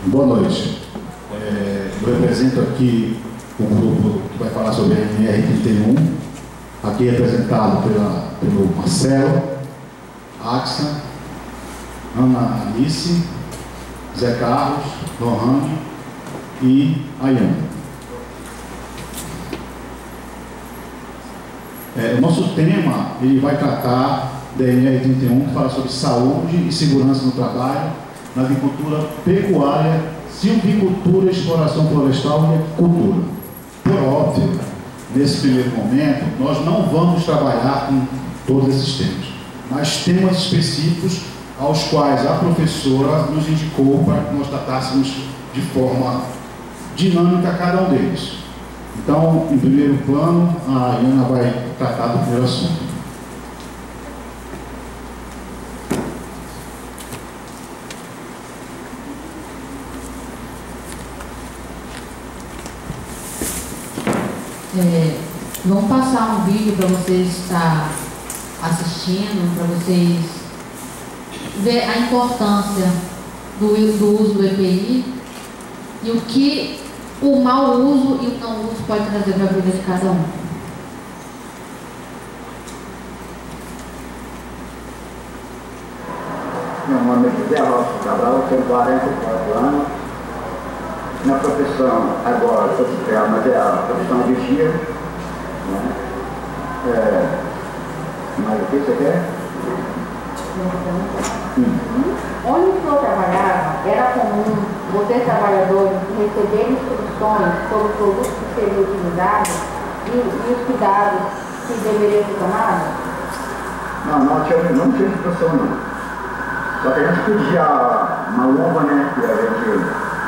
Boa noite. Eu represento aqui o grupo que vai falar sobre a NR31, aqui representado pelo Marcelo, Axa, Ana Alice, Zé Carlos, Lohane e Ayana. O nosso tema ele vai tratar da NR31, que fala sobre saúde e segurança no trabalho, na agricultura pecuária, silvicultura, exploração florestal e agricultura. Por óbvio, nesse primeiro momento, nós não vamos trabalhar com todos esses temas, mas temas específicos aos quais a professora nos indicou para que nós tratássemos de forma dinâmica cada um deles. Então, em primeiro plano, a Ayana vai tratar do primeiro assunto. Vamos passar um vídeo para vocês estar assistindo, para vocês ver a importância do uso do EPI e o que o mau uso e o não uso pode trazer para a vida de cada um. Meu nome é José Rocha Cabral, tenho 44 anos. Minha profissão agora, estou criado, mas é a profissão de vigia. Né? Mas o que você quer? Onde o senhor trabalhava, era comum vocês trabalhadores receberem instruções sobre os produtos que seriam utilizados e os cuidados que deveriam ser tomados? Não tinha instrução não. Só que a gente podia uma uva, né, que a gente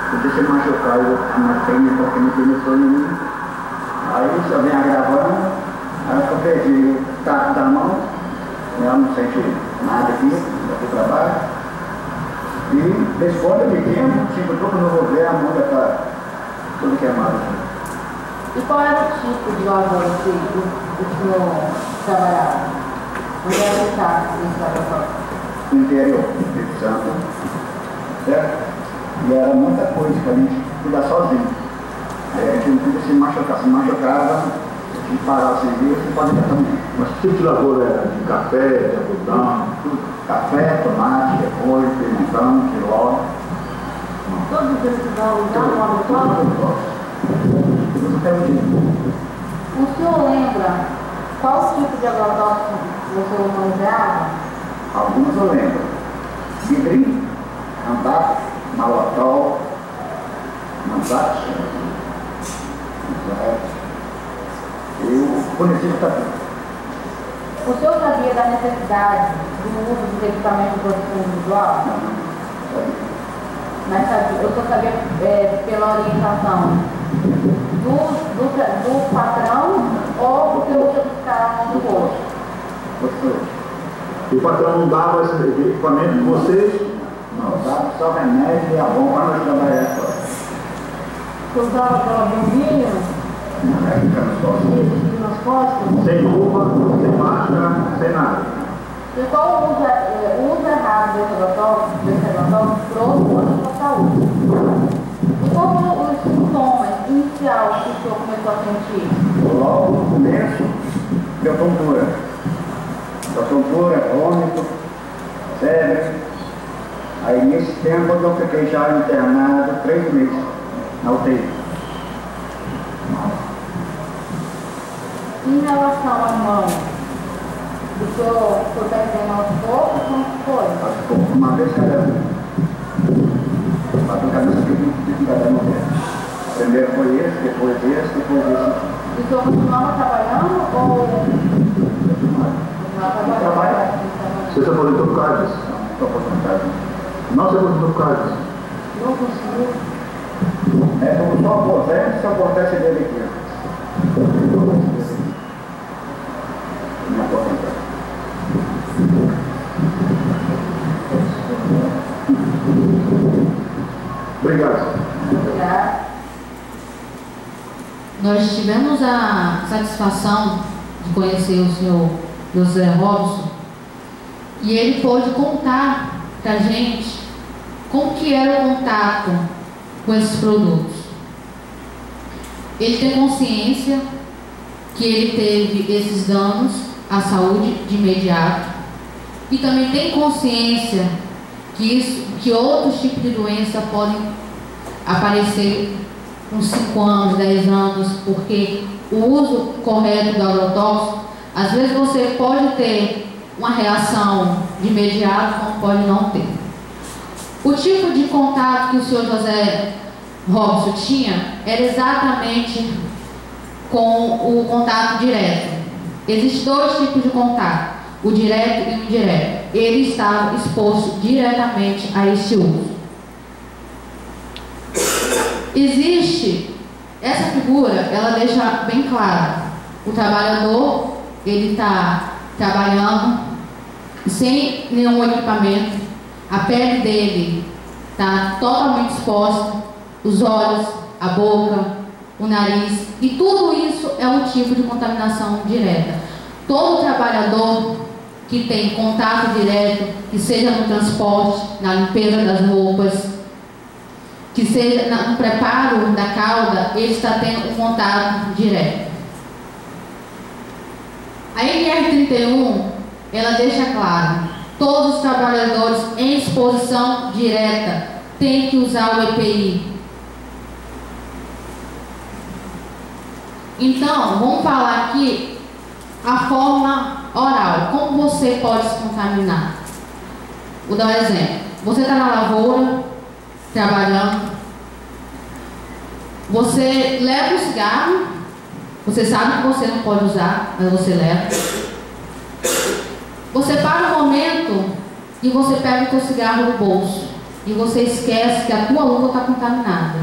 podia se machucar na frente porque não tinha instrução nenhuma. Aí só vinha gravando, aí eu perdi o taco da mão, ela não sente nada aqui do trabalho. E depois eu me tempo, tipo, estou quando eu vou ver, a mão já está toda queimada. E qual era o tipo de lavoura que o senhor trabalhava? Onde era o estado desse laboratório? No interior, no Espírito Santo, certo? E era muita coisa para a gente cuidar sozinho. Aí a gente não podia se machucava e parar o serviço e fazer também. Mas que tipo de lavoura era? De café, de algodão, tudo? Café, tomate, repolho, pimentão, quiló. Todos esses valores já no laboratório? Tudo até o dia. O senhor lembra qual tipo de agrotóxico você manejava? Alguns eu lembro. Vidrim, Andac, Malotol, Manzac, e o Punitivo também. O senhor sabia da necessidade do uso dos equipamentos de proteção individual? Não sabia. Mas sabia, eu só sabia pela orientação do patrão ou porque eu tinha que ficar a mão do outro. E o patrão não dava esse equipamento de vocês? Não, dava só remédio e a bomba para nós trabalhar só. Você usava aquela bombinha Não é ficar nas costas. nas costas? Sem luva, sem máscara, sem nada. E qual o uso errado desse agrotóxico trouxe para a saúde? E qual foram os sintomas iniciais que o senhor começou a sentir? Logo no começo, deu tontura. Vômito, febre. Aí nesse tempo eu fiquei já internado 3 meses na UTI. Em relação à mão, o senhor foi perdendo aos poucos, como foi? Uma vez cada ano. Bateu cabeça de cada mulher. Primeiro foi esse, depois esse, depois esse. E o senhor continuava trabalhando ou... Você se aposentou por causa disso? Estou aposentado. Não se aposentou por causa disso? Não conseguiu? Como só aposento, se acontece dele aqui. Me aposentar. Obrigado. Obrigada. Nós tivemos a satisfação de conhecer o senhor José Robson e ele pôde contar para a gente como que era o contato com esses produtos. Ele tem consciência que ele teve esses danos à saúde de imediato e também tem consciência que outros tipos de doença podem aparecer com 5 anos, 10 anos, porque o uso correto do agrotóxico, às vezes você pode ter uma reação de imediato, como pode não ter. O tipo de contato que o senhor José Robson tinha era exatamente com o contato direto. Existem 2 tipos de contato, o direto e o indireto. Ele estava exposto diretamente a esse uso. Existe, essa figura, ela deixa bem claro, o trabalhador, ele está trabalhando sem nenhum equipamento, a pele dele está totalmente exposta, os olhos, a boca, o nariz, e tudo isso é um tipo de contaminação direta. Todo trabalhador que tem contato direto, que seja no transporte, na limpeza das roupas, que seja no preparo da cauda, ele está tendo um contato direto. A NR31, ela deixa claro, todos os trabalhadores em exposição direta têm que usar o EPI. Então, vamos falar aqui a forma oral, como você pode se contaminar. Vou dar um exemplo. Você está na lavoura, trabalhando, você leva o cigarro, você sabe que você não pode usar, mas você leva. Você para um momento e você pega o seu cigarro no bolso e você esquece que a tua luva está contaminada.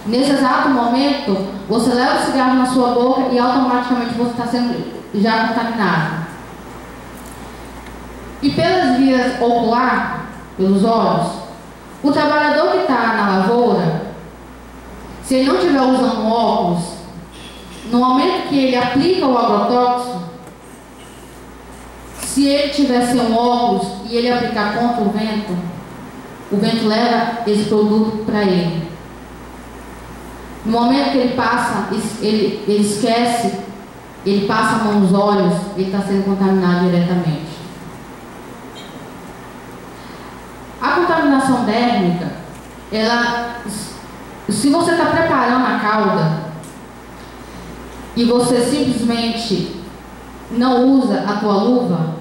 Nesse exato momento, você leva o cigarro na sua boca e automaticamente você está sendo já contaminado. E pelas vias ocular, pelos olhos, o trabalhador que está na lavoura, se ele não estiver usando óculos, no momento que ele aplica o agrotóxico, se ele tiver sem óculos e ele aplicar contra o vento leva esse produto para ele. No momento que ele passa, ele esquece, ele passa a mão nos olhos, ele está sendo contaminado diretamente. A contaminação dérmica, se você está preparando a cauda e você simplesmente não usa a tua luva,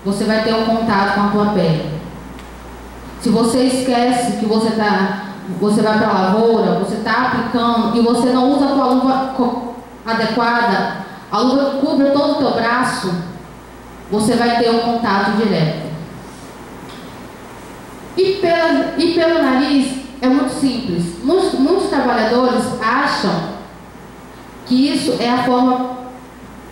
você vai ter um contato com a tua pele. Se você esquece que você vai para a lavoura, você está aplicando e você não usa a tua luva adequada, a luva que cobre todo o teu braço, você vai ter um contato direto. E pelo nariz é muito simples. Muitos trabalhadores acham que isso é a forma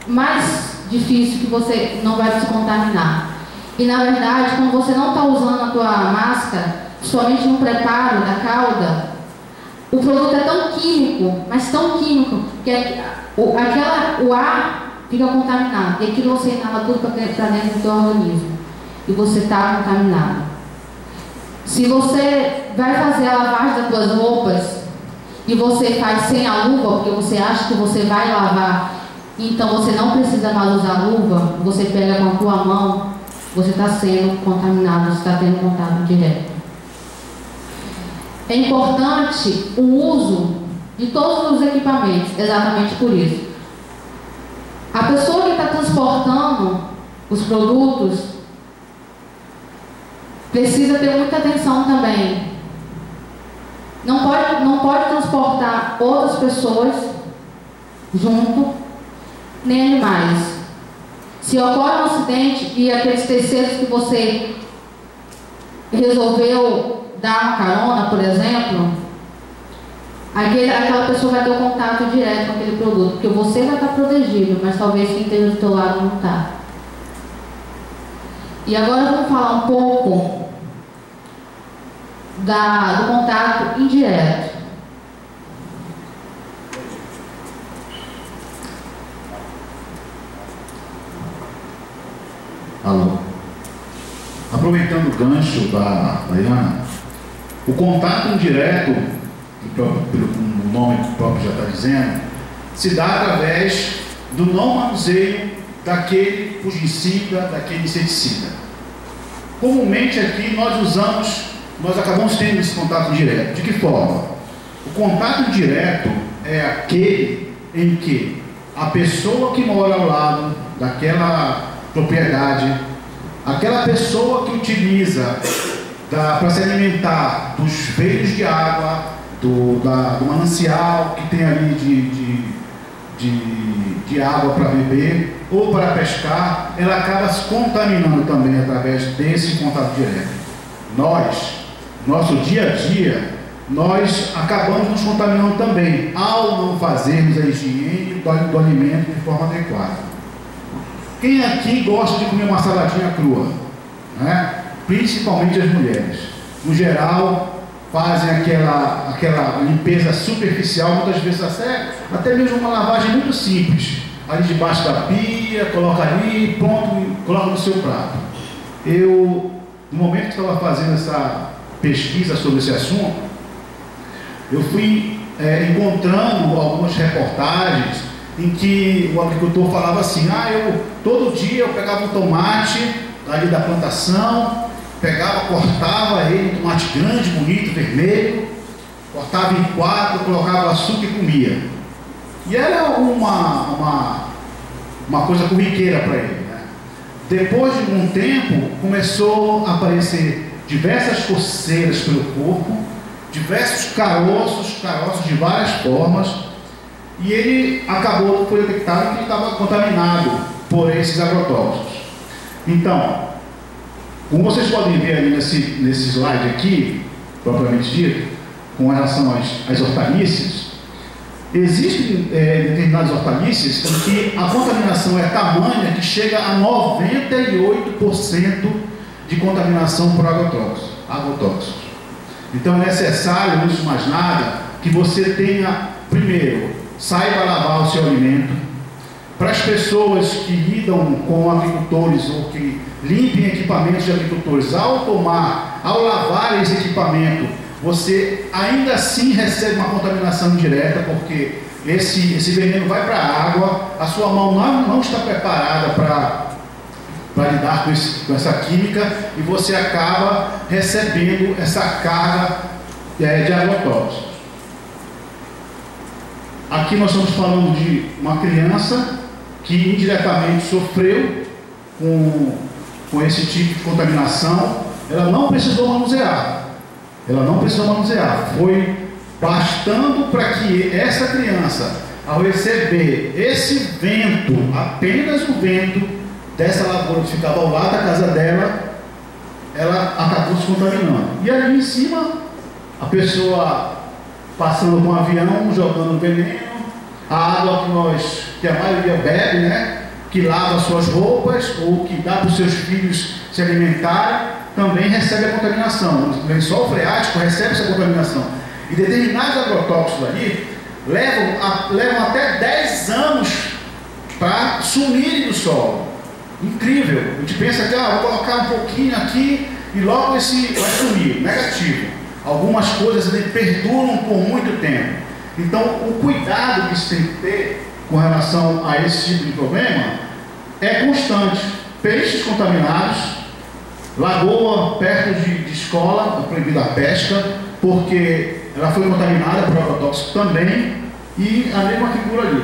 mais difícil que você não vai se contaminar. E na verdade, quando você não está usando a tua máscara, somente no preparo da cauda, o produto é tão químico, mas tão químico, que o ar fica contaminado. E aquilo você inala tudo para dentro do teu organismo. E você está contaminado. Se você vai fazer a lavagem das tuas roupas e você faz sem a luva, porque você acha que você vai lavar, então você não precisa mais usar a luva, você pega com a tua mão, você está sendo contaminado, você está tendo contato direto. É importante o uso de todos os equipamentos, exatamente por isso. A pessoa que está transportando os produtos precisa ter muita atenção também. Não pode transportar outras pessoas junto, nem animais. Se ocorre um acidente e aqueles terceiros que você resolveu dar uma carona, por exemplo, aquela pessoa vai ter um contato direto com aquele produto, porque você vai estar protegido, mas talvez quem esteja do teu lado não está. E agora vamos falar um pouco do contato indireto. Alô. Aproveitando o gancho da Iana, O contato indireto, pelo nome próprio já está dizendo, se dá através do não manuseio daquele fungicida, daquele inseticida. Comumente aqui nós acabamos tendo esse contato direto. De que forma? O contato direto é aquele em que a pessoa que mora ao lado daquela propriedade, aquela pessoa que utiliza para se alimentar dos veios de água, do manancial que tem ali de água para beber ou para pescar, ela acaba se contaminando também através desse contato direto. Nosso dia a dia, nós acabamos nos contaminando também ao não fazermos a higiene do alimento de forma adequada. Quem aqui gosta de comer uma saladinha crua? Né? Principalmente as mulheres. No geral, fazem aquela limpeza superficial, muitas vezes até mesmo uma lavagem muito simples. Ali debaixo da pia, coloca ali, pronto, coloca no seu prato. No momento que estava fazendo essa pesquisa sobre esse assunto, eu fui encontrando algumas reportagens em que o agricultor falava assim: todo dia eu pegava um tomate ali da plantação, cortava ele, um tomate grande, bonito, vermelho, cortava em quatro, colocava açúcar e comia. E era uma coisa corriqueira para ele, né? Depois de um tempo, começou a aparecer diversas coceiras pelo corpo, diversos caroços de várias formas, e ele foi detectado que ele estava contaminado por esses agrotóxicos. Então, como vocês podem ver ali nesse slide aqui, propriamente dito, com relação às hortaliças, existem determinadas hortaliças em que a contaminação é tamanha que chega a 98% de contaminação por agrotóxicos. Então é necessário, antes de mais nada, que você saiba lavar o seu alimento. Para as pessoas que lidam com agricultores ou que limpem equipamentos de agricultores, ao lavar esse equipamento, você ainda assim recebe uma contaminação indireta, porque esse veneno vai para a água, a sua mão não está preparada para lidar com essa química, e você acaba recebendo essa carga de agrotóxicos. Aqui nós estamos falando de uma criança que indiretamente sofreu com esse tipo de contaminação. Ela não precisou manusear. Foi bastando para que essa criança, ao receber esse vento, apenas o vento dessa lavoura que ficava ao lado da casa dela, ela acabou se contaminando. E ali em cima, a pessoa passando com um avião, jogando veneno, a água que a maioria bebe, né? Que lava suas roupas ou que dá para os seus filhos se alimentarem, também recebe a contaminação. O lençol freático recebe essa contaminação. E determinados agrotóxicos ali levam até 10 anos para sumirem do solo. Incrível. A gente pensa que vou colocar um pouquinho aqui e logo esse vai sumir. Negativo. Algumas coisas ali perduram por muito tempo. Então, o cuidado que se tem que ter com relação a esse tipo de problema é constante. Peixes contaminados, lagoa perto de escola, proibida a pesca, porque ela foi contaminada por agrotóxico também, e a mesma figura ali.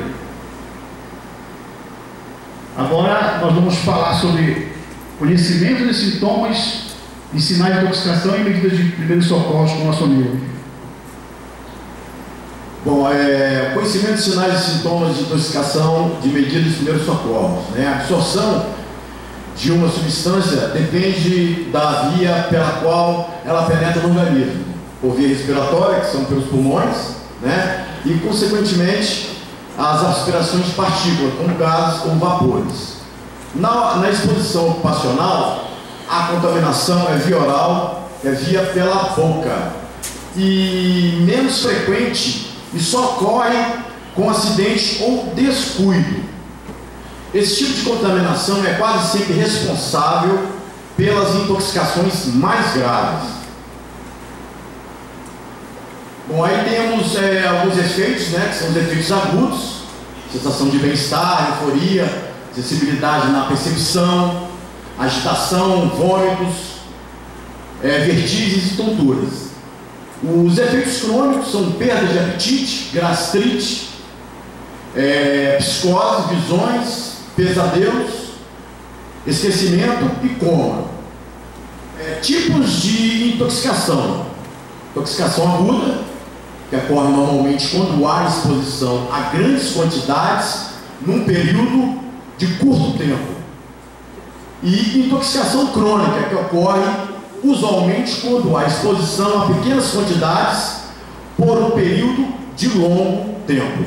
Agora nós vamos falar sobre conhecimento de sintomas e sinais de intoxicação e medidas de primeiros socorros com o nosso amigo. Bom, conhecimento de sinais e sintomas de intoxicação, de medidas de primeiros socorros, né? A absorção de uma substância depende da via pela qual ela penetra no organismo, por via respiratória, que são pelos pulmões, né? E consequentemente as aspirações de partículas, como gases ou vapores. Na exposição ocupacional, a contaminação é via oral, é via pela boca, e menos frequente, e só ocorre com acidente ou descuido. Esse tipo de contaminação é quase sempre responsável pelas intoxicações mais graves. Bom, aí temos alguns efeitos, né, que são os efeitos agudos: sensação de bem-estar, euforia, sensibilidade na percepção, agitação, vômitos, vertigens e tonturas. Os efeitos crônicos são perda de apetite, gastrite, psicose, visões, pesadelos, esquecimento e coma. Tipos de intoxicação: intoxicação aguda, que ocorre normalmente quando há exposição a grandes quantidades num período de curto tempo, e intoxicação crônica, que ocorre usualmente quando há exposição a pequenas quantidades por um período de longo tempo.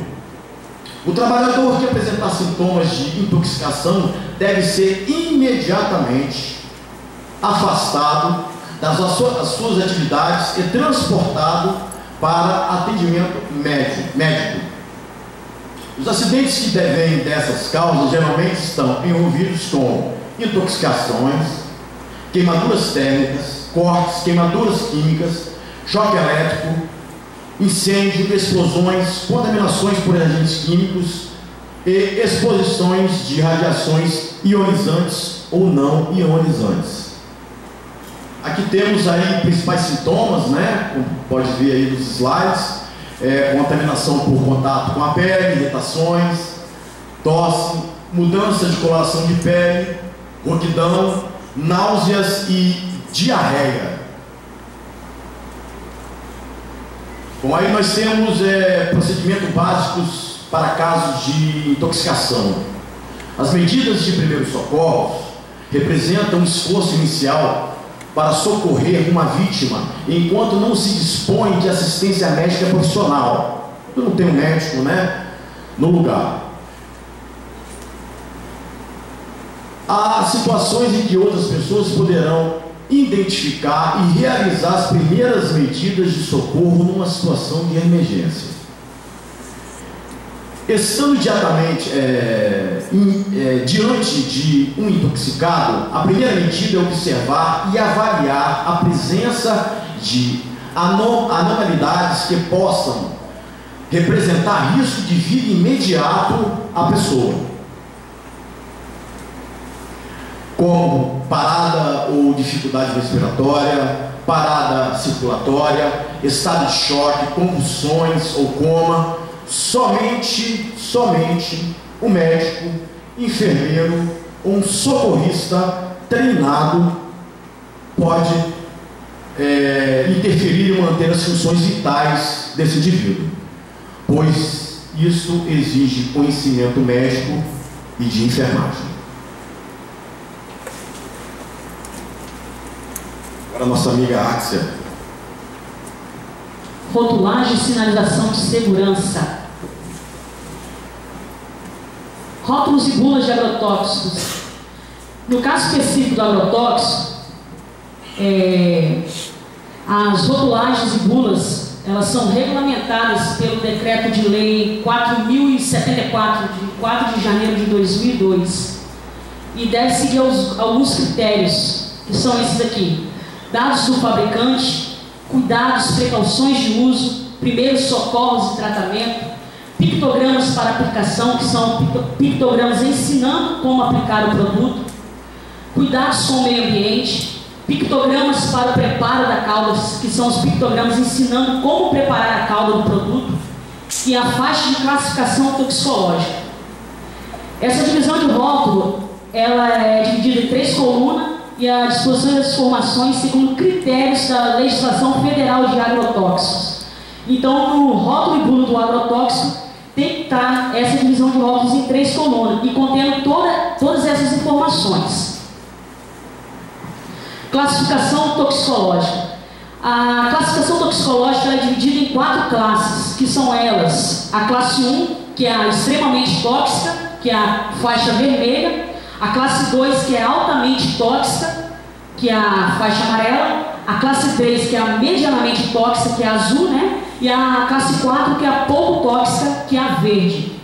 O trabalhador que apresentar sintomas de intoxicação deve ser imediatamente afastado das suas atividades e transportado para atendimento médico. Os acidentes que devêm dessas causas geralmente estão envolvidos com intoxicações, queimaduras térmicas, cortes, queimaduras químicas, choque elétrico, incêndio, explosões, contaminações por agentes químicos e exposições de radiações ionizantes ou não ionizantes. Aqui temos aí principais sintomas, né? Como pode ver aí nos slides: contaminação por contato com a pele, irritações, tosse, mudança de coloração de pele, rouquidão, náuseas e diarreia. Bom, aí nós temos procedimentos básicos para casos de intoxicação. As medidas de primeiros socorros representam um esforço inicial para socorrer uma vítima enquanto não se dispõe de assistência médica profissional. Eu não tenho médico, né, no lugar. Há situações em que outras pessoas poderão identificar e realizar as primeiras medidas de socorro numa situação de emergência. Estando diante de um intoxicado, a primeira medida é observar e avaliar a presença de anormalidades que possam representar risco de vida imediato à pessoa, como parada ou dificuldade respiratória, parada circulatória, estado de choque, convulsões ou coma. Somente o médico, enfermeiro ou um socorrista treinado pode interferir e manter as funções vitais desse indivíduo, pois isso exige conhecimento médico e de enfermagem. Agora a nossa amiga Axia. Rotulagem e sinalização de segurança. Rótulos e bulas de agrotóxicos. No caso específico do agrotóxico, as rotulagens e bulas, elas são regulamentadas pelo Decreto de Lei 4.074, de 4 de janeiro de 2002, e deve seguir alguns critérios, que são esses aqui: dados do fabricante, cuidados, precauções de uso, primeiros socorros e tratamento, pictogramas para aplicação, que são pictogramas ensinando como aplicar o produto, cuidados com o meio ambiente, pictogramas para o preparo da calda, que são os pictogramas ensinando como preparar a calda do produto, e a faixa de classificação toxicológica. Essa divisão de rótulo, ela é dividida em 3 colunas, e a disposição das informações segundo critérios da legislação federal de agrotóxicos. Então, no rótulo e bula do agrotóxico, tem que estar essa divisão de rótulos em 3 colunas, e contendo todas essas informações. Classificação toxicológica. A classificação toxicológica é dividida em 4 classes, que são elas: a classe 1, que é a extremamente tóxica, que é a faixa vermelha; a classe 2, que é altamente tóxica, que é a faixa amarela; a classe 3, que é a medianamente tóxica, que é a azul, né? E a classe 4, que é a pouco tóxica, que é a verde.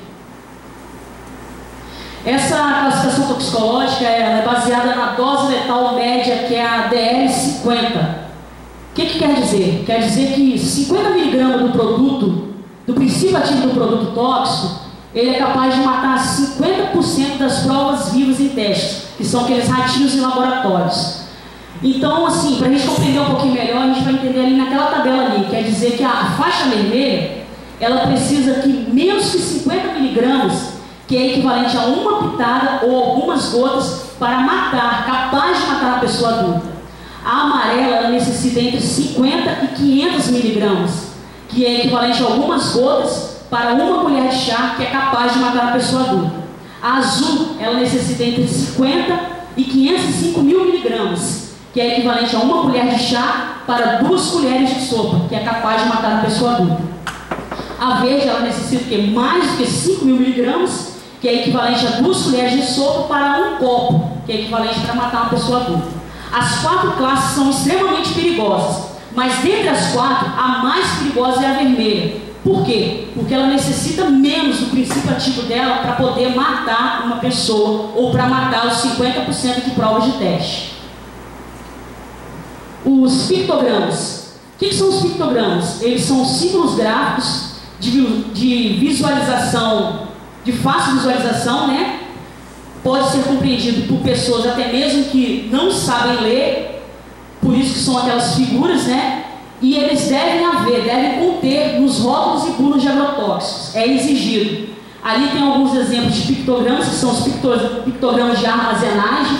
Essa classificação toxicológica é baseada na dose letal média, que é a DL50. O que quer dizer? Quer dizer que 50 miligramas do produto, do princípio ativo do produto tóxico, ele é capaz de matar 50% das provas vivas em testes, que são aqueles ratinhos em laboratórios. Então, assim, para a gente compreender um pouquinho melhor, a gente vai entender ali naquela tabela ali, quer dizer que a faixa vermelha, ela precisa que menos que 50 miligramas, que é equivalente a uma pitada ou algumas gotas, para matar, capaz de matar a pessoa adulta. A amarela, ela necessita entre 50 e 500 miligramas, que é equivalente a algumas gotas para uma colher de chá, que é capaz de matar a pessoa adulta. A azul, ela necessita entre 50 e 505 mil miligramas, que é equivalente a uma colher de chá para 2 colheres de sopa, que é capaz de matar a pessoa adulta. A verde, ela necessita que mais do que 5 mil miligramas, que é equivalente a 2 colheres de sopa para um copo, que é equivalente para matar uma pessoa adulta. As 4 classes são extremamente perigosas, mas dentre as 4, a mais perigosa é a vermelha. Por quê? Porque ela necessita menos do princípio ativo dela para poder matar uma pessoa ou para matar os 50% de provas de teste. Os pictogramas. O que são os pictogramas? Eles são símbolos gráficos de visualização, de fácil visualização, né? Pode ser compreendido por pessoas até mesmo que não sabem ler, por isso que são aquelas figuras, né? E eles devem conter nos rótulos e bulas de agrotóxicos, é exigido. Ali tem alguns exemplos de pictogramas, que são os pictogramas de armazenagem,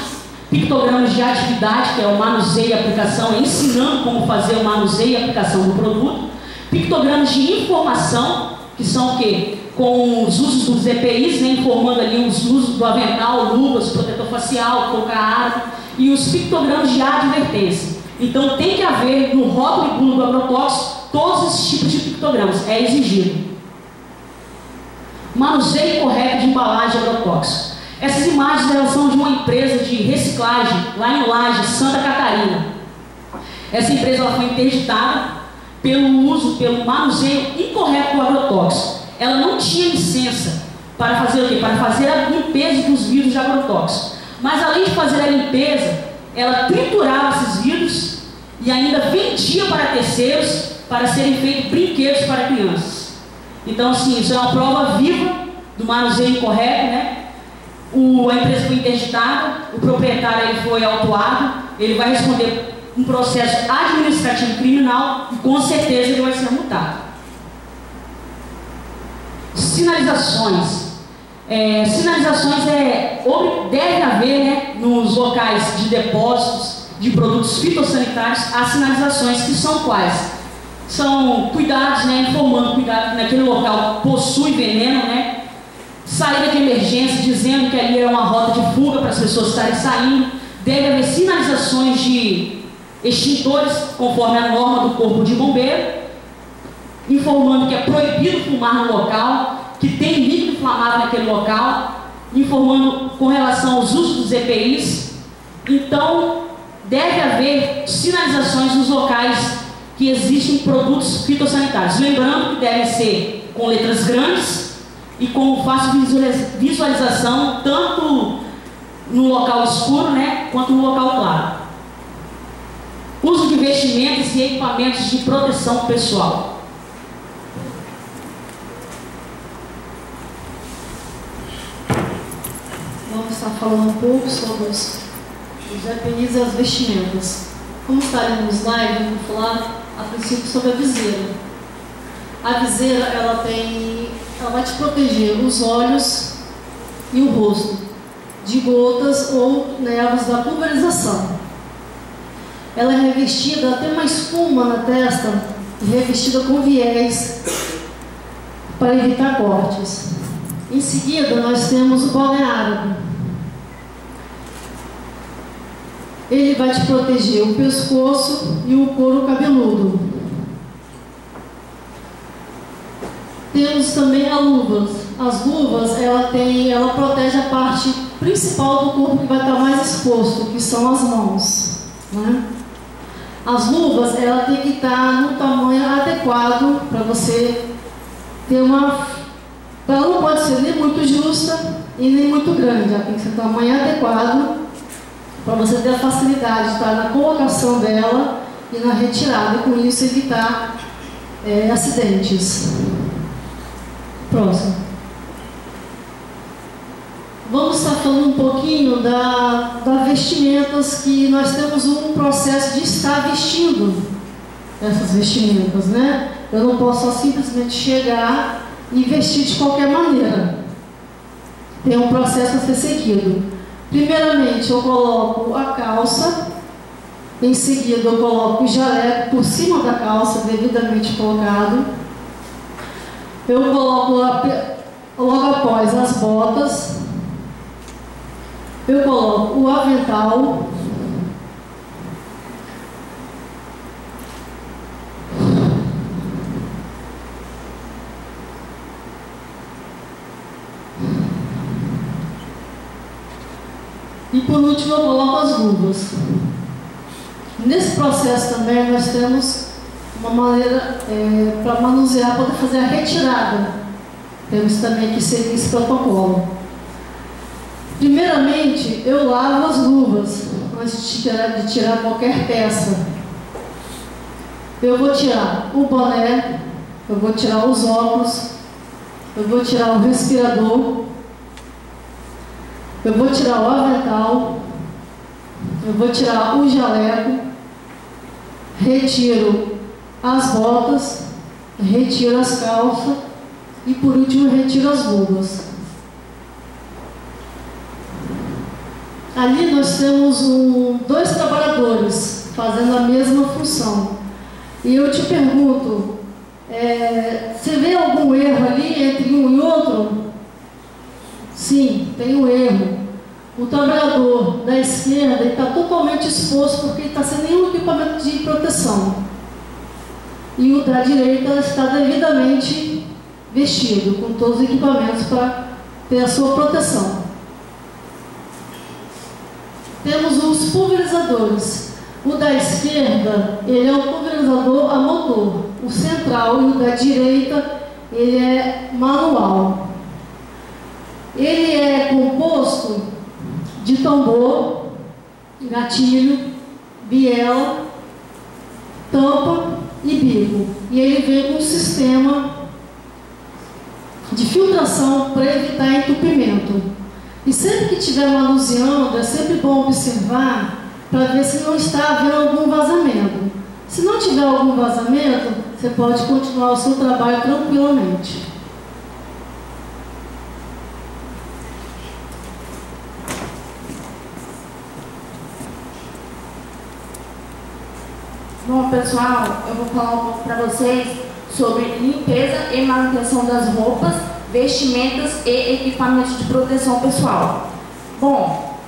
pictogramas de atividade, que é o manuseio e aplicação, ensinando como fazer o manuseio e aplicação do produto, pictogramas de informação, que são o quê? Com os usos dos EPIs, né, informando ali os usos do avental, luvas, protetor facial, touca árabe, e os pictogramas de advertência. Então tem que haver no rótulo e bula do agrotóxico todos esses tipos de pictogramas, é exigido. Manuseio correto de embalagem de agrotóxico. Essas imagens, elas são de uma empresa de reciclagem lá em Laje, Santa Catarina. Essa empresa, ela foi interditada pelo manuseio incorreto do agrotóxico. Ela não tinha licença para fazer o quê? Para fazer a limpeza dos vidros de agrotóxico. Mas além de fazer a limpeza, ela triturava esses vidros e ainda vendia para terceiros para serem feitos brinquedos para crianças. Então, assim, isso é uma prova viva do manuseio incorreto, né? A empresa foi interditada, o proprietário ele foi autuado, ele vai responder um processo administrativo criminal e com certeza ele vai ser multado. Sinalizações. Sinalizações deve haver, né, nos locais de depósitos de produtos fitossanitários, as sinalizações, que são quais? São cuidados, né, informando cuidado que naquele local possui veneno, né? Saída de emergência, dizendo que ali é uma rota de fuga para as pessoas estarem saindo. Deve haver sinalizações de extintores, conforme a norma do Corpo de Bombeiro, informando que é proibido fumar no local, que tem líquido inflamável naquele local, informando com relação aos usos dos EPIs. Então, deve haver sinalizações nos locais que existem produtos fitossanitários. Lembrando que devem ser com letras grandes e com fácil visualização, tanto no local escuro, né, quanto no local claro. Uso de vestimentas e equipamentos de proteção pessoal. Vamos estar falando um pouco sobre os EPIs e as vestimentas. Como está ali no slide, eu vou falar a princípio sobre a viseira. A viseira, ela vai te proteger os olhos e o rosto de gotas ou névoas da pulverização. Ela é revestida, tem uma espuma na testa, revestida com viés para evitar cortes. Em seguida, nós temos o boné árabe. Ele vai te proteger o pescoço e o couro cabeludo. Temos também as luvas. As luvas, ela protege a parte principal do corpo que vai estar mais exposto, que são as mãos, né? As luvas, ela tem que estar no tamanho adequado para você ter uma... Ela não pode ser nem muito justa e nem muito grande. Ela tem que ser tamanho adequado para você ter a facilidade de estar na colocação dela e na retirada, e com isso evitar acidentes. Próximo. Vamos estar falando um pouquinho da vestimentas, que nós temos um processo de estar vestindo essas vestimentas, né? Eu não posso só simplesmente chegar e vestir de qualquer maneira. Tem um processo a ser seguido. Primeiramente, eu coloco a calça, em seguida eu coloco o jaleco por cima da calça, devidamente colocado. Eu coloco logo após as botas. Eu coloco o avental. E por último eu coloco as luvas. Nesse processo também nós temos uma maneira para manusear, poder fazer a retirada. Temos também que seguir esse protocolo. Primeiramente, eu lavo as luvas antes de tirar qualquer peça. Eu vou tirar o boné, eu vou tirar os óculos, eu vou tirar o respirador, eu vou tirar o avental, eu vou tirar o jaleco, retiro as botas, retiro as calças e por último retiro as luvas. Ali nós temos dois trabalhadores fazendo a mesma função. E eu te pergunto, você vê algum erro ali entre um e outro? Sim, tem um erro. O trabalhador da esquerda está totalmente exposto porque ele está sem nenhum equipamento de proteção. E o da direita está devidamente vestido, com todos os equipamentos para ter a sua proteção. Temos os pulverizadores. O da esquerda, ele é um pulverizador a motor. O central e o da direita, ele é manual. Ele é composto de tambor, gatilho, biela, tampa e bico. E ele vem com um sistema de filtração para evitar entupimento. E sempre que estiver manuseando, é sempre bom observar para ver se não está havendo algum vazamento. Se não tiver algum vazamento, você pode continuar o seu trabalho tranquilamente. Bom, pessoal, eu vou falar um pouco para vocês sobre limpeza e manutenção das roupas, vestimentas e equipamentos de proteção pessoal. Bom,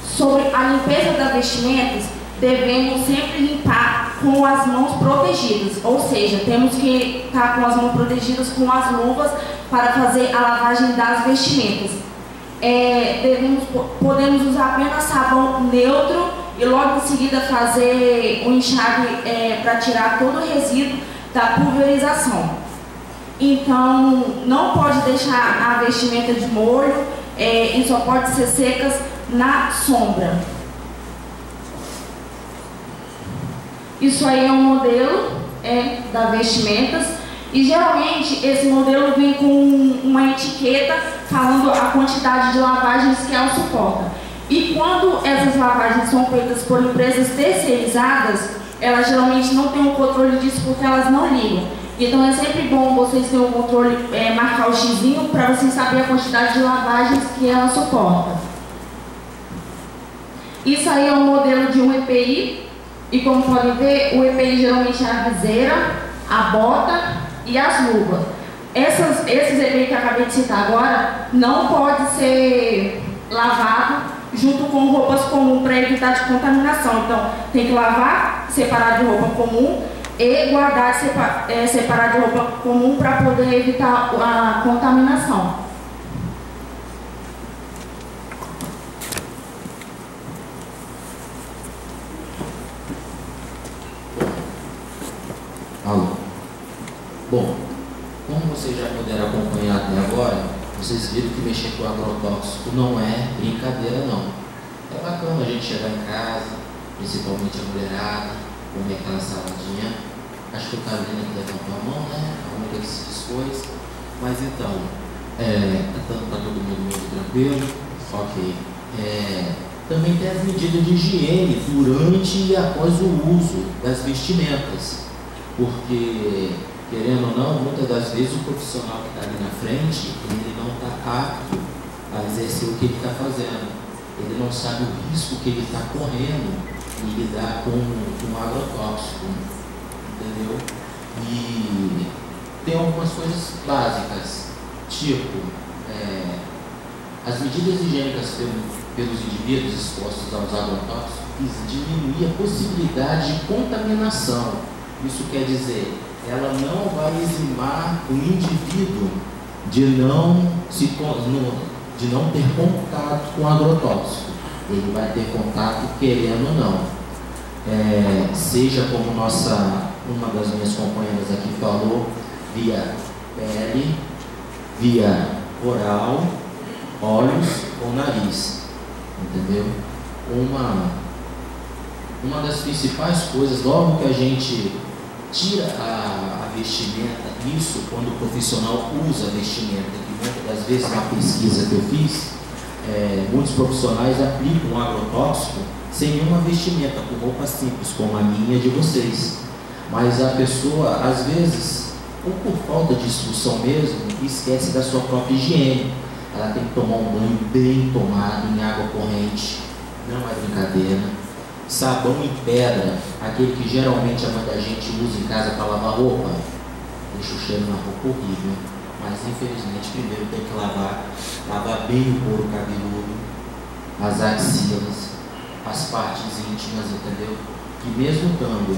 sobre a limpeza das vestimentas, devemos sempre limpar com as mãos protegidas, ou seja, temos que estar com as mãos protegidas com as luvas para fazer a lavagem das vestimentas. Podemos usar apenas sabão neutro e logo em seguida fazer um enxágue para tirar todo o resíduo da pulverização. Então, não pode deixar a vestimenta de molho e só pode ser secas na sombra. Isso aí é um modelo da vestimentas e geralmente esse modelo vem com uma etiqueta falando a quantidade de lavagens que ela suporta. E quando essas lavagens são feitas por empresas terceirizadas, elas geralmente não têm um controle disso porque elas não ligam. Então é sempre bom vocês terem um controle, marcar o xizinho para vocês saberem a quantidade de lavagens que ela suporta. Isso aí é um modelo de um EPI. E como podem ver, o EPI geralmente é a viseira, a bota e as luvas. Esses EPI que eu acabei de citar agora não pode ser lavado junto com roupas comuns para evitar de contaminação. Então, tem que lavar, separar de roupa comum e guardar separar de roupa comum para poder evitar a contaminação. Alô. Bom, como vocês já puderam acompanhar até agora, vocês viram que mexer com agrotóxico não é brincadeira não. É bacana a gente chegar em casa, principalmente a mulherada, comer aquela saladinha. Acho que o Carolina que levantou a mão, né? A única que se dispôs. Mas então, tá todo mundo muito tranquilo? Ok. Também tem as medidas de higiene durante e após o uso das vestimentas. Porque, querendo ou não, muitas das vezes o profissional que está ali na frente, ele não está apto a exercer o que ele está fazendo. Ele não sabe o risco que ele está correndo em lidar com um agrotóxico, entendeu? E tem algumas coisas básicas, tipo, as medidas higiênicas pelos indivíduos expostos aos agrotóxicos diminuem a possibilidade de contaminação. Isso quer dizer, ela não vai eximar o indivíduo de não ter contato com agrotóxico. Ele vai ter contato querendo ou não. Seja como uma das minhas companheiras aqui falou, via pele, via oral, olhos ou nariz. Entendeu? Uma das principais coisas, logo que a gente tira a vestimenta, isso quando o profissional usa a vestimenta, que muitas das vezes na pesquisa que eu fiz, muitos profissionais aplicam um agrotóxico sem nenhuma vestimenta, com roupa simples, como a minha e de vocês. Mas a pessoa, às vezes, ou por falta de instrução mesmo, esquece da sua própria higiene. Ela tem que tomar um banho bem tomado, em água corrente, não é brincadeira. Sabão em pedra, aquele que geralmente a mãe da gente usa em casa para lavar roupa, deixa o cheiro na roupa horrível. Mas infelizmente primeiro tem que lavar bem o couro cabeludo, as axilas, as partes íntimas, entendeu? Que mesmo estando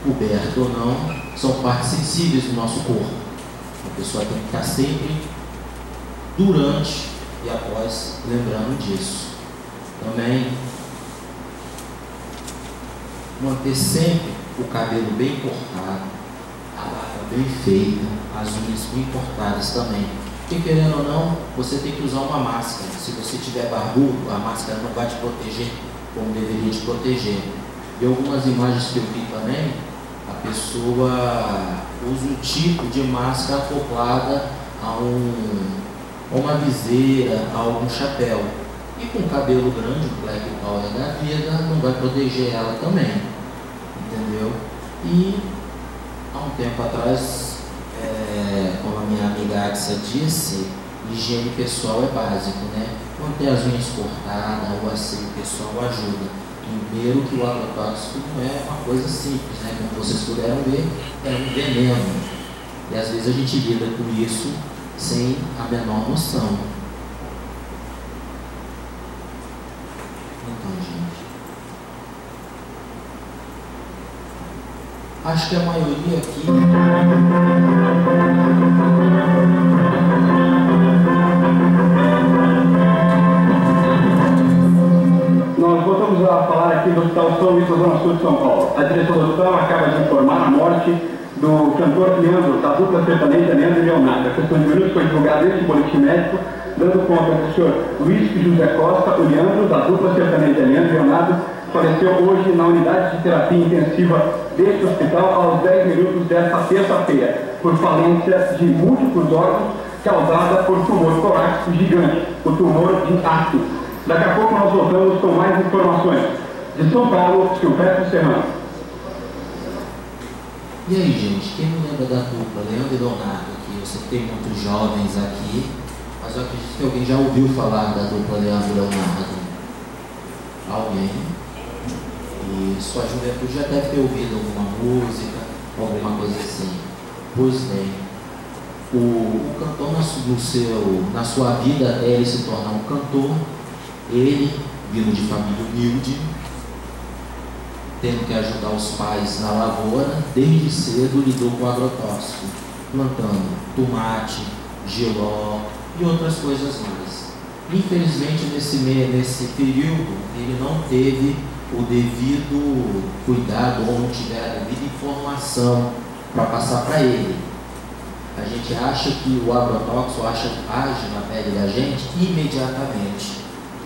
coberto ou não, são partes sensíveis do nosso corpo. A pessoa tem que estar sempre, durante e após, lembrando disso. Também manter sempre o cabelo bem cortado, a barba bem feita, as unhas bem cortadas também. Porque querendo ou não, você tem que usar uma máscara. Se você tiver barbudo, a máscara não vai te proteger como deveria te proteger. E algumas imagens que eu vi também, a pessoa usa um tipo de máscara acoplada a uma viseira, a algum chapéu. E com cabelo grande, o black power da vida, não vai proteger ela também, entendeu? E há um tempo atrás, como a minha amiga Axa disse, higiene pessoal é básico, né? Manter as unhas cortadas, o asseio pessoal ajuda. Primeiro que o agrotóxico não é uma coisa simples, né? Como vocês puderam ver, é um veneno. E às vezes a gente lida com isso sem a menor noção. Então, gente, acho que a maioria aqui nós voltamos a falar aqui do Hospital São Luís, Zona Sul de São Paulo. A diretora do hospital acaba de informar a morte do cantor Leandro, da dupla sertaneja Leandro e Leonardo. A questão de minutos foi divulgada neste boletim médico, dando conta do senhor Luiz José Costa, o Leandro, da dupla sertaneja Leandro e Leonardo, faleceu hoje na unidade de terapia intensiva deste hospital aos 10 minutos desta terça-feira, por falência de múltiplos órgãos causada por tumor torácico gigante, o tumor de Acre. Daqui a pouco nós voltamos com mais informações. De São Paulo, Silvestre Serrano. E aí, gente, quem não lembra da dupla Leandro e Leonardo aqui? Eu sei que tem muitos jovens aqui, mas eu acredito que alguém já ouviu falar da dupla Leandro e Leonardo. Alguém? E sua juventude já deve ter ouvido alguma música, alguma coisa assim. Pois bem, o cantor na sua vida, ele se torna um cantor, ele, vindo de família humilde, tendo que ajudar os pais na lavoura, desde cedo lidou com agrotóxico, plantando tomate, giló e outras coisas mais. Infelizmente, nesse período, ele não teve o devido cuidado ou não tiver a devida informação para passar para ele. A gente acha que o agrotóxico age na pele da gente imediatamente.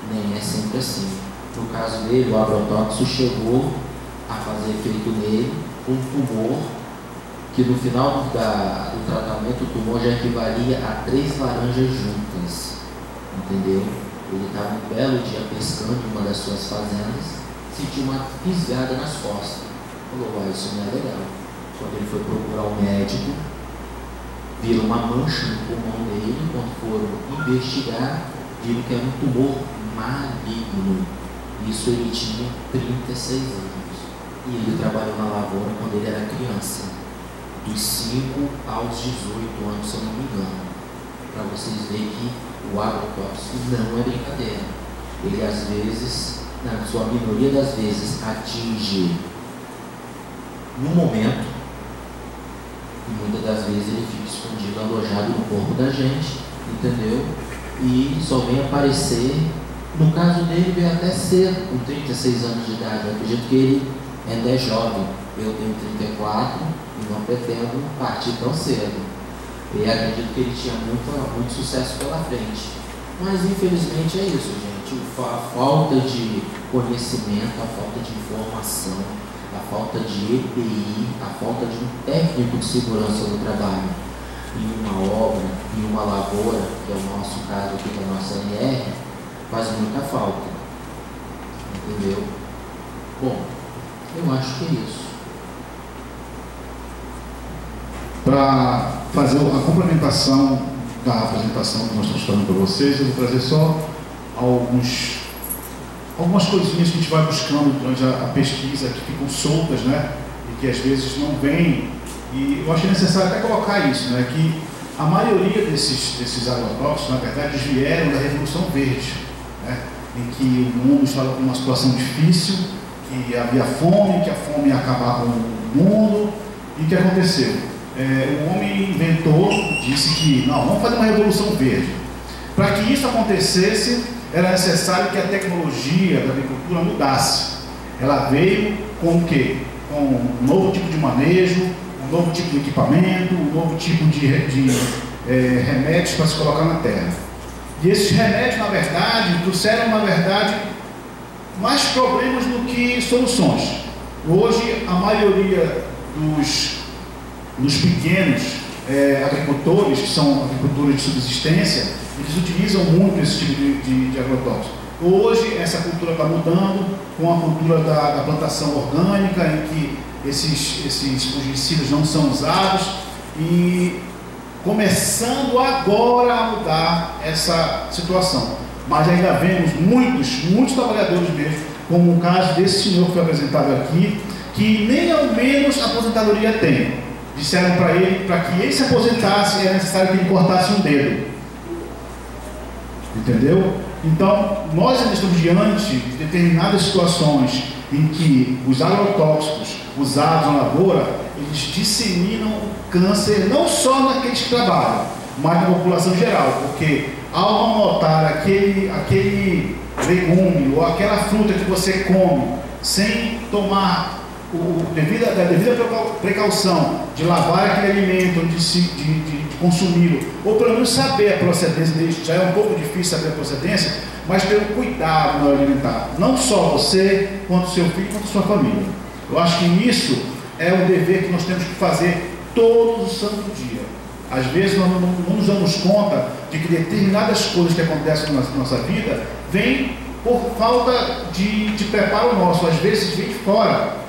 Nem é sempre assim. No caso dele, o agrotóxico chegou a fazer efeito nele, um tumor, que no final do tratamento o tumor já equivalia a 3 laranjas juntas, entendeu? Ele estava um belo dia pescando em uma das suas fazendas, sentiu uma fisgada nas costas, falou, uai, isso não é legal. Quando ele foi procurar um médico, viram uma mancha no pulmão dele. Quando foram investigar, viram que era um tumor maligno. Isso ele tinha 36 anos. E ele trabalhou na lavoura quando ele era criança, dos 5 aos 18 anos, se eu não me engano. Para vocês verem que o agrotóxico não é brincadeira. Ele às vezes, na sua minoria das vezes, atinge no momento, e muitas das vezes ele fica escondido, alojado no corpo da gente, entendeu? E só vem aparecer, no caso dele, veio até cedo, com 36 anos de idade. Eu acredito que ele ainda é jovem. Eu tenho 34 e não pretendo partir tão cedo. E acredito que ele tinha muito sucesso pela frente. Mas infelizmente é isso, gente. A falta de conhecimento, a falta de informação, a falta de EPI, a falta de um técnico de segurança do trabalho em uma obra, em uma lavoura, que é o nosso caso aqui da nossa NR, faz muita falta. Entendeu? Bom, eu acho que é isso. Para fazer a complementação da apresentação que nós estamos falando para vocês, eu vou trazer só algumas coisinhas que a gente vai buscando durante a pesquisa, que ficam soltas, né? E que às vezes não vêm. E eu achei necessário até colocar isso, né? Que a maioria desses agrotóxicos, na verdade, vieram da Revolução Verde, né? Em que o mundo estava com uma situação difícil, que havia fome, que a fome ia acabar com o mundo. E o que aconteceu? O homem inventou, disse que não, vamos fazer uma Revolução Verde. Para que isso acontecesse, era necessário que a tecnologia da agricultura mudasse. Ela veio com o quê? Com um novo tipo de manejo, um novo tipo de equipamento, um novo tipo de remédios para se colocar na terra. E esses remédios, na verdade, trouxeram, na verdade, mais problemas do que soluções. Hoje, a maioria dos pequenos agricultores, que são agricultores de subsistência, eles utilizam muito esse tipo de agrotóxico. Hoje, essa cultura está mudando com a cultura da plantação orgânica, em que esses fungicidas não são usados, e começando agora a mudar essa situação. Mas ainda vemos muitos trabalhadores mesmo, como o caso desse senhor que foi apresentado aqui, que nem ao menos a aposentadoria tem. Disseram para ele, para que ele se aposentasse, era necessário que ele cortasse um dedo. Entendeu? Então, nós ainda estamos diante de determinadas situações em que os agrotóxicos usados na lavoura, eles disseminam o câncer não só naqueles que trabalham, mas na população geral, porque ao não notar aquele legume ou aquela fruta que você come sem tomar a devida precaução de lavar aquele alimento, de consumi-lo, ou pelo menos saber a procedência dele, já é um pouco difícil saber a procedência, mas ter um cuidado no alimentar, não só você, quanto seu filho, quanto sua família. Eu acho que isso é um dever que nós temos que fazer todo o santo dia. Às vezes nós não nos damos conta de que determinadas coisas que acontecem na nossa vida vêm por falta de preparo nosso, às vezes vem de fora.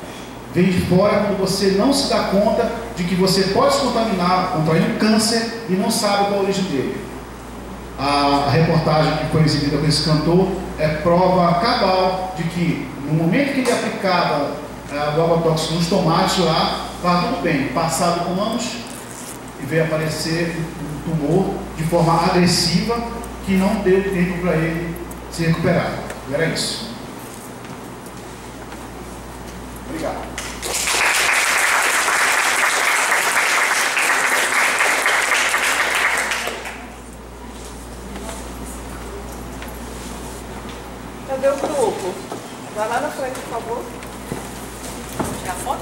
Vem de fora quando você não se dá conta de que você pode se contaminar, contrair um câncer e não sabe qual a origem dele. A reportagem que foi exibida com esse cantor é prova cabal de que no momento que ele aplicava o agrotóxico nos tomates lá, estava tudo bem. Passado com anos, e veio aparecer um tumor de forma agressiva que não deu tempo para ele se recuperar. Era isso. Obrigado. Cadê o grupo? Vai lá na frente, por favor. Tirar foto?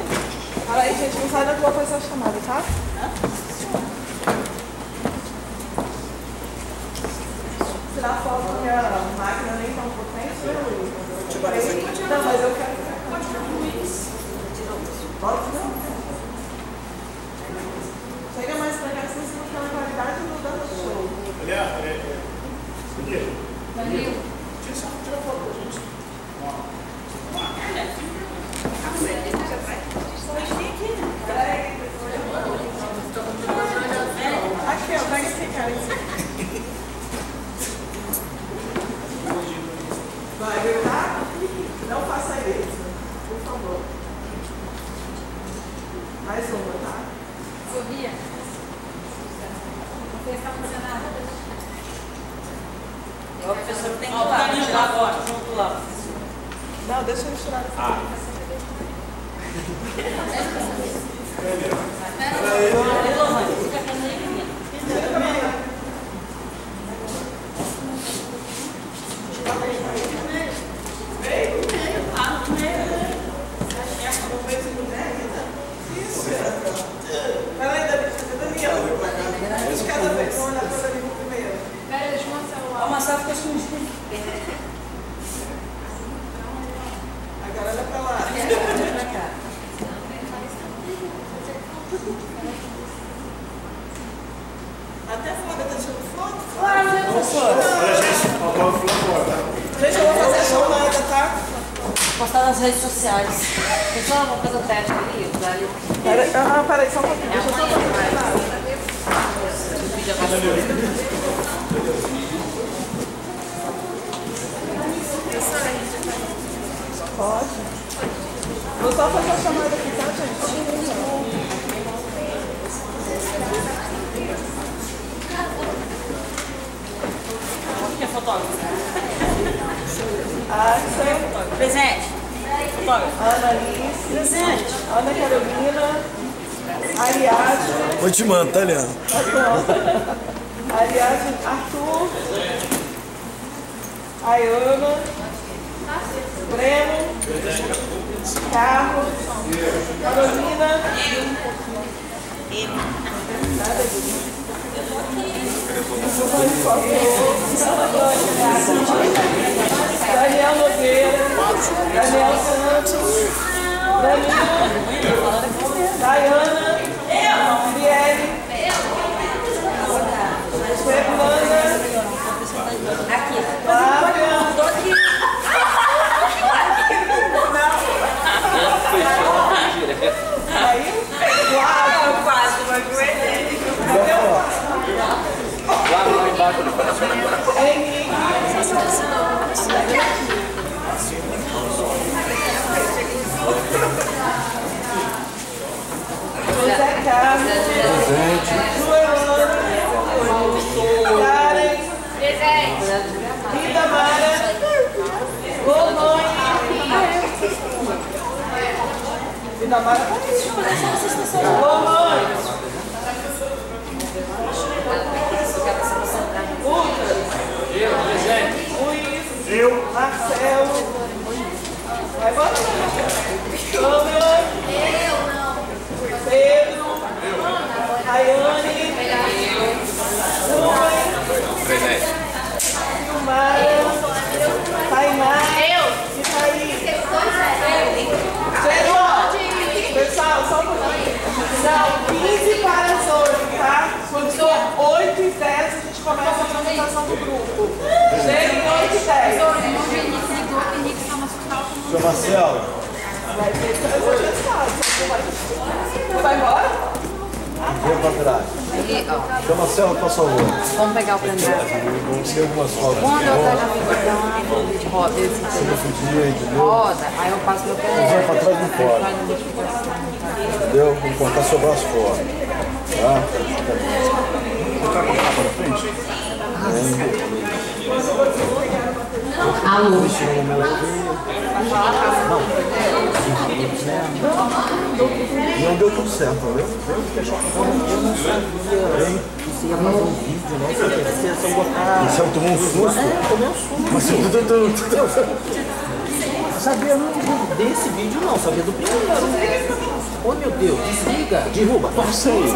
Fala aí, gente, não sai da tua coisa chamada, tá? Tirar foto com a minha máquina nem tão potente, né, Luiz? Não, mas eu quero. Pode não? Chega mais pra cá, senão você não tem a qualidade do data show. Aliás, Danilo. tira foto pra gente. Aqui, ó, pega esse cara. Vai, gritar? Não faça isso, por favor. Mais uma, tá? Sofia, você está fazendo nada? O professor tem que tirar agora, junto lá. Não, deixa eu tirar essa. Peraí, Daniel. De cada vez, vamos olhar para o Danilo primeiro. Peraí, deixa eu mostrar o áudio. O Marcelo fica sujo. Agora olha para lá. Olha para cá. Até a Flávia está tirando foto? Claro, Olha, gente, faltou o flor, tá? Gente, eu vou fazer a chamada, tá? Postar nas redes sociais. Pessoal, vou fazer o teste ali. Peraí, só um pouquinho. Deixa eu só fazer Pode. Vou só fazer a chamada aqui, tá, gente? Quem é fotógrafo? Axel. Presente. Fotógrafo. Ana Alice. Presente. Ana Carolina. Ariadne. Vou te mandar, tá, Leandro? Ariadne. Arthur. Ayana. Breno. Carlos. Carolina. Daniel Nogueira, Daniel Santos, Danilo, Dayana, Vieri, Fernanda, Flávia, aí, Quase, mas foi ele. Lá embaixo. José Carlos, Joelana, Karen, Rita Mara, Lolone, Rita Mara, Lolone, Lucas, Luiz, Marcelo, vai embora, Câmara, Pedro, Rayane, Rui, Silmara, Tainá e Thaís. Gente, ó, pessoal, só um pouquinho. São 15 para as 8, tá? Quando for 8 e 10, a gente começa a apresentação do grupo. Cheguem 8 e 10. Seu Marcelo. Vai ter que fazer o testado. Você vai embora? Vem pra trás. Seu Marcelo, por favor. Vamos pegar o pendrive. Vamos ter algumas fotos. Quando eu pego a vídeo de roda, roda, aí eu passo meu pendrive. Vai pra trás e fora. Entendeu? Vamos contar seu braço fora. Tá? Alô? Não deu tudo certo, entendeu? Você ia fazer um vídeo, né? Você tomou um susto? Tomei um susto. Mas você sabia desse vídeo não, sabia do primeiro. Oh meu Deus, desliga, derruba, torce aí.